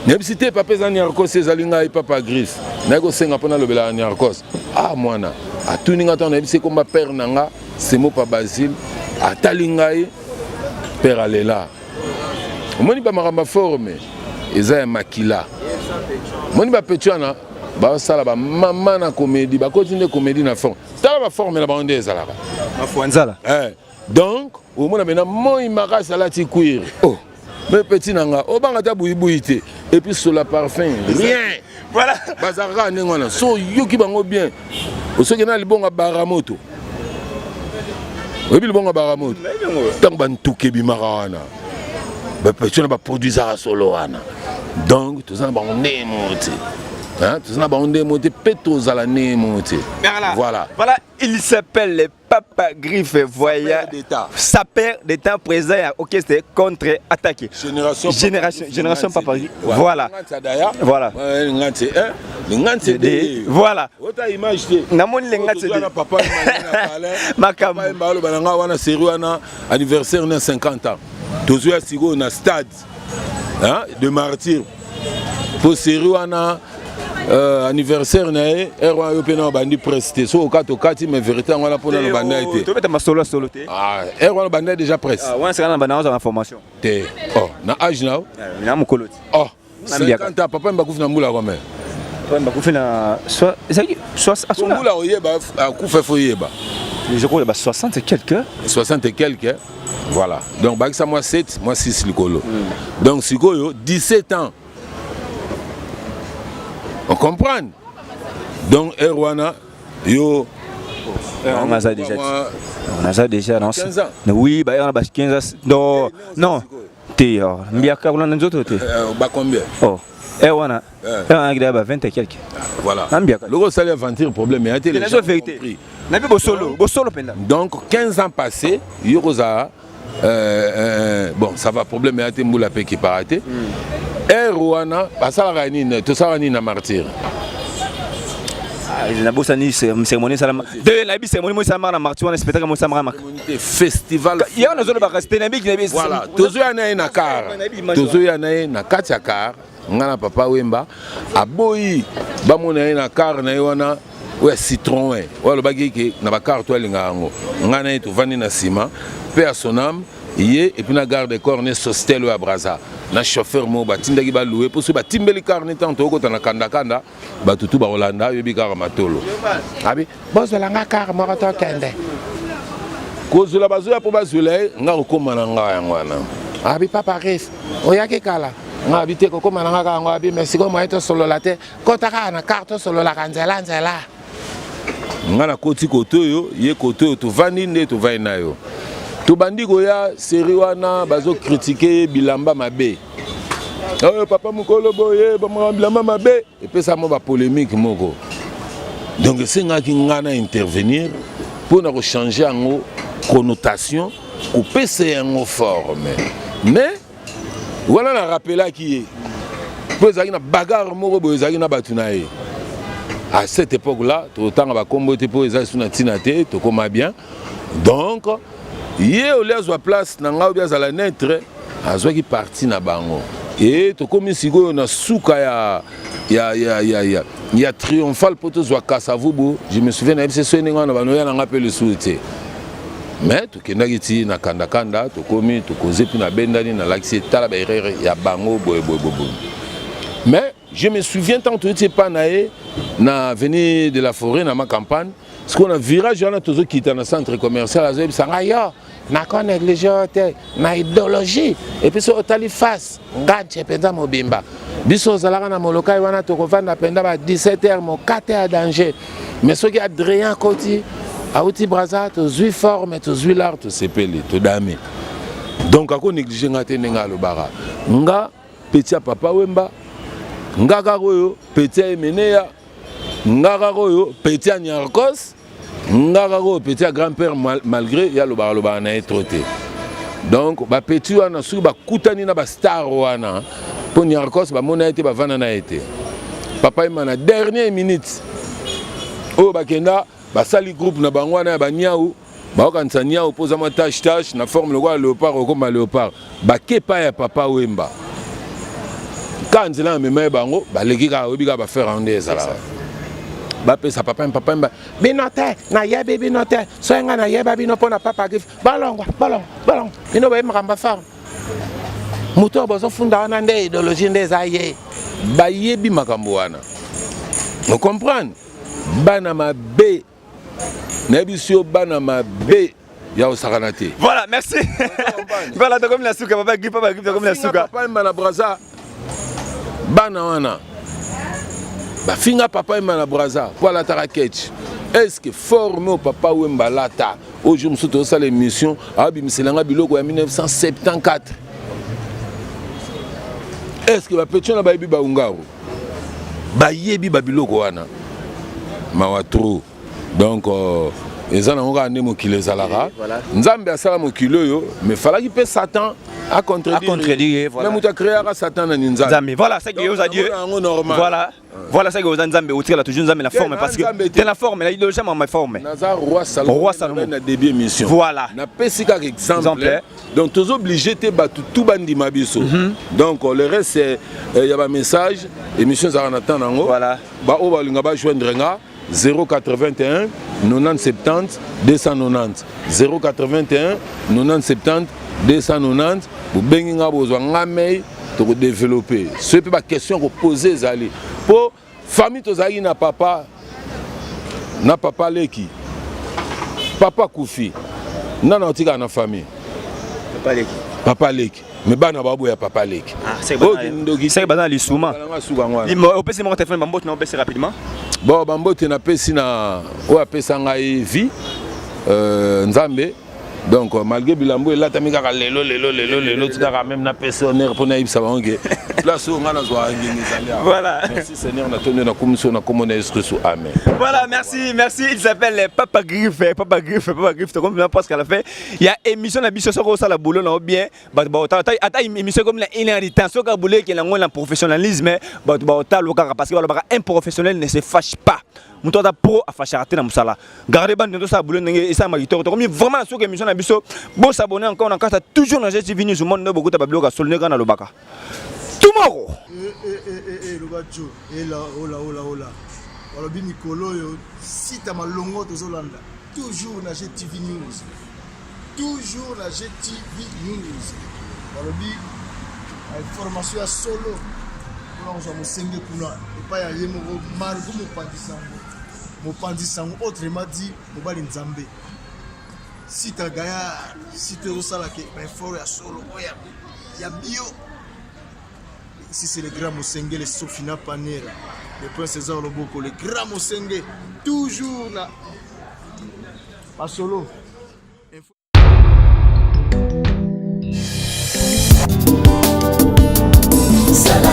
Speaker 2: Nebisité papa Zaniarkos ezalinga et papa Griff. Nego senga pona lobela Zaniarkos. Ah mwana. A tuninga ton nebisé comme père nanga, c'est mo pa Basile. A talinga père alela. Moni ba maramba forme. Eza makila. Moni ba petuana ba sala ba mama na comédie, ba continue comédie na forme. Tala ba forme na ba onde ezala ba.
Speaker 4: Ma fuanzala.
Speaker 2: Donc, au mona mena moi maka salati cuir. Oh. Mais petit nanga, au bangata bouibouité, et puis sur la parfum, rien.
Speaker 4: Voilà.
Speaker 2: Bazara nengwana, so yuki bango bien. Au ce qui n'a le bon à Baramoto. Oui, le bon à Baramoto. Tant ban touké bimarawana. Bah petit n'a pas produit ça solo ana. Donc tout ça ba on est monté. Hein, tout ça ba on est monté pétos à la né monté. Voilà.
Speaker 4: Voilà, il s'appelle le Papa Griffe voyage. Sapeur d'État présent OK c'était contre-attaqué. Génération Papa Griffe. Voilà. Voilà. Voilà.
Speaker 2: Autre image té.
Speaker 4: Namoni lenga té.
Speaker 2: Papa Makam. Mbalo bananga wana série wana anniversaire na 50 ans. Tozuya sigo na stade. Hein, de martyr. Pour série wana anniversaire nae erwa yo pena bandi presté so okato kati mais vérité ngala pona no banda été
Speaker 4: to beta masolo solo té
Speaker 2: erwa no banda déjà presse
Speaker 4: wana c'est na banda en formation
Speaker 2: té oh na âge now
Speaker 4: na mukoloti
Speaker 2: oh 50 ans papa mbakufi na mbula comme
Speaker 4: papa mbakufi na soit mbula
Speaker 2: oyeba akufa fo yeba
Speaker 4: Je crois qu'il y a 60 et quelques.
Speaker 2: 60 et quelques, hein. Voilà. Donc, ça, moi 7, moi 6 likolo. Donc, si vous 17 ans. On comprend. Donc, Erwana, yo.
Speaker 4: On a ça déjà. On a ça déjà, non?
Speaker 2: 15 ans.
Speaker 4: Oui, bah, on a 15 ans. Non, non. T'es, Mbiaka, on a un autre.
Speaker 2: Bah, combien?
Speaker 4: Oh. Erwana. Erwana, il y a 20 et quelques.
Speaker 2: Voilà.
Speaker 4: Mbiaka.
Speaker 2: Le gros salaire aventure, problème, mais
Speaker 4: c'est la vérité. Donc,
Speaker 2: 15 ans passés, Yoroza. Bon, ça va, problème, mais Moula qui part. Erwana, ça va venir, tout ça va venir à martyr.
Speaker 4: Il y a une cérémonie, festival. Il y a une
Speaker 2: voilà, tous les nakar. Tous les nakar. Ngana papa Wemba. Aboyi, bamona nakar na yona. Ouais, citron, ouais. Ouais, le bagage na bakar toi lingango. Ngana tu vani na sima. Paix à son âme. Et puis na garde de corps ne sostel à Braza. Na chauffeur mo ba tindaki ba louer pour ce ba timbeli carnet tanto ko na kanda kanda ba tutu ba Holanda yebi car matolo. Abi boss la nga car mo to kende. Ko zula bazuya po bazule nga ko mananga yangwana. Abi papa ref. Oyaki kala. Nga habite ko mananga ka ngo abi merci ko mo eto solo la te. Ko taka na carte solo la kanzela nzela. Nga na koti koto yo ye koto yo to vandi nde to vai na yo. Tout bandi goya série wana bazo critiquer bilamba mabe. Oh papa mukolo boye ba bilamba mabe et puis ça mo ba polémique moko. Donc c'est ngaki ngana intervenir pour na changer en connotation couper c'est en forme. Mais voilà la rappela qui est pour ça na bagarre moko boye ça na batunaye. À cette époque-là, tout temps ba combo te pour ça suna tinate to koma bien. Donc yé au lieu de place nanga bien à la netre azwa qui parti na bango et to comme siko na suka ya triomphal poto zwa kasavubu je me souviens na c'est soninga na banoya na appelle le souté mais to kendaki ti na kanda kanda to komi to koze pi na bendani na laxi tala ba erreur ya bango boy mais je me souviens tant tu étais pas naé na avenue de la forêt na ma campagne ce qu'on a virage on a toujours quitté dans centre commercial azobi sanga yo na ko négligé na idéologie et puis so tali face ngache penza mobimba biso zalaka na molokai wana to ko vanda penda ba 17h mo 4h danger mais ce qui Adrien Koti auti braza to zui forme to zui l'art to sepeli to dame donc ako négligé ngate nenga lo bara nga petit papa Wemba nga karoyo petit Meneya nga karoyo petit Nyarkos Ngaro petit grand-père malgré ya lo ba na etroté. Donc ba petit wana su ba kutani na ba star wana pour Nyarkos ba mona été ba vana na été. Papa imana dernière minute. O ba kenda ba sali groupe na bango na ba nyau ba okanisa nyau poza ma tâche na forme le roi léopard comme léopard. Ba kepa ya papa Wemba. Quand nzela mema bango ba leki ka obi ka ba faire rendre ça là. Sa papa binote na yebe binote so nga na yeba bino pona papa grif balong bino ba mramba farm moto bozo funda wana nde idéologie nde zaye ba yebi makambo wana on comprend bana mabe na bisio bana mabe ya osakanate.
Speaker 4: Voilà, merci. Voilà, comme la souka papa grif comme la souka
Speaker 2: papa mala braza bana wana ba finga papa Emana Braza pour la taraketch. Est-ce que formé au papa Wemba lata aujourd'hui nous sommes à l'émission abimiselanga biloko en 1974. Est-ce que ba petit na ba yebi ba ungaro ba yebi ba biloko wana mawatro donc ezana ngoka ndemo kilezalaka nzambe asala mokilo yo mais fallait qu'il paie Satan à contredire voilà. Même tu as créé Satan dans Nzambe.
Speaker 4: Voilà, c'est que vous a dit. Voilà, c'est que vous avez Nzambe. Vous tirez toujours Nzambe la forme parce que c'est la forme, la idéologie ma forme.
Speaker 2: Nazar roi Salomon na début émission.
Speaker 4: Voilà.
Speaker 2: Na pesika exemple. Donc tous obligés te battre tout bandi mabiso. Donc le reste c'est il y a un message émission ça en attendant.
Speaker 4: Voilà.
Speaker 2: Ba o ba linga ba joindre nga 081 90 70 290 081 90 70 290 vous bengi nga besoin ngamei to développer ce peut pas question que poser zali pour famille to zali na papa leki papa kufi nana otika na famille papa leki mais bana babo ya papa leki
Speaker 4: c'est bazana lisuma opesi mon téléphone bambote na opesi rapidement
Speaker 2: bon bambote na pesi na o apesa ngai vie nzambe donc malgré bilambo et là t'as mis kaka lelo tu kaka même na pesa honneur pour na ibsa bange place on ngana zo ngeni zalia
Speaker 4: voilà
Speaker 2: merci Seigneur na tonu na commission na commune Esprit amen
Speaker 4: voilà merci il s'appelle Papa Griffe tu comprends parce qu'à la fin il y a émission na biso soko ça la boulot na bien ata émission comme la inhéritance ka boulot qui na professionnalisme ta loka parce que un professionnel ne se fâche pas muto ta pro a fâcher na musala garder bande de ça boulot ndenge ça ma victoire comme vraiment soko émission na biso bon s'abonner encore na kata toujours na GTV News monde beaucoup ta bablo ka solne kana lobaka tomorrow
Speaker 3: le gajo et là ola alors bien Nicolo si ta malongo to Zolanda toujours na GTV News alors bien information à solo pour on musenge kuna et pas ya yemo margo mopandisango autrement dit mobali nzambe si ta gaya si tu osala ke ben fort ya solo ya bio. Ici c'est le grand Mosenge, le Sofina Panera, le prince César Loboko, le grand Mosenge, toujours là. Pas solo.
Speaker 6: Salam.